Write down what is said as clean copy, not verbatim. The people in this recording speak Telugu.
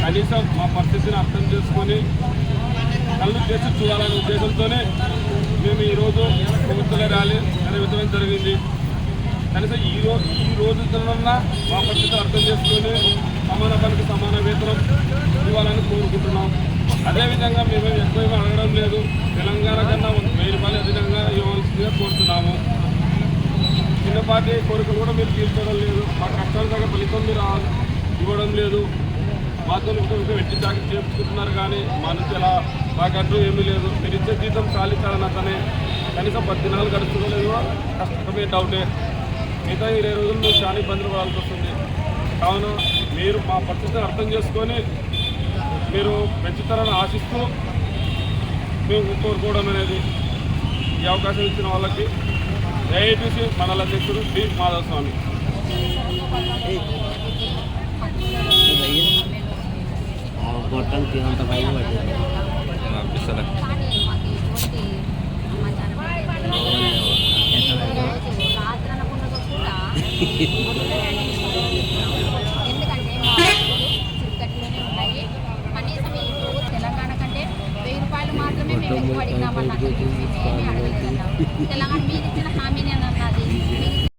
కనీసం మా పరిస్థితిని అర్థం చేసుకొని కళ్ళు చేసి చూడాలనే ఉద్దేశంతోనే మేము ఈరోజు ప్రభుత్వ ర్యాలీ నిర్వహించడం జరిగింది. కనీసం ఈ రోజున మా పరిస్థితి అర్థం చేసుకొని సమాన పనికి సమాన వేతనం ఇవ్వాలని కోరుకుంటున్నాం. అదేవిధంగా మేము ఎక్కువ అడగడం లేదు. తెలంగాణ కన్నా 1000 రూపాయలు అధికంగా ఇవ్వాల్సిందిగా కోరుతున్నాము. చిన్నపాటి కోరికలు కూడా మీరు తీర్చడం లేదు. మా కష్టాల దగ్గర ఫలితం మీరు ఇవ్వడం లేదు. మాతో వెట్టి జాగ్రత్త చేర్చుకుంటున్నారు కానీ మా నుంచి ఎలా మాకంటూ ఏమీ లేదు. మీరు ఇచ్చే జీతం చాలించాలన్నతనే కనీసం 10 దినాలు గడుచుకోలేదు. కష్టమే డౌటే. మిగతా 20 రోజులు మీరు చాలా ఇబ్బందులు పడాల్సి వస్తుంది. కావున మీరు మా పరిస్థితిని అర్థం చేసుకొని మీరు పెంచుతారని ఆశిస్తూ మేము కోరుకోవడం అనేది. ఈ అవకాశం ఇచ్చిన వాళ్ళకి ఏఐటీసీ మండల అధ్యక్షుడు డి మాధవస్వామి. గొట్టం తినంత పైన పట్టింది. తెలంగాణ కంటే 1000 రూపాయలు మాత్రమే మేము ఎక్కువ అడిగినామన్నట్టు. మేమేమీ అడగలేదన్నా. తెలంగాణ మీరు ఇచ్చిన హామీని అన్నది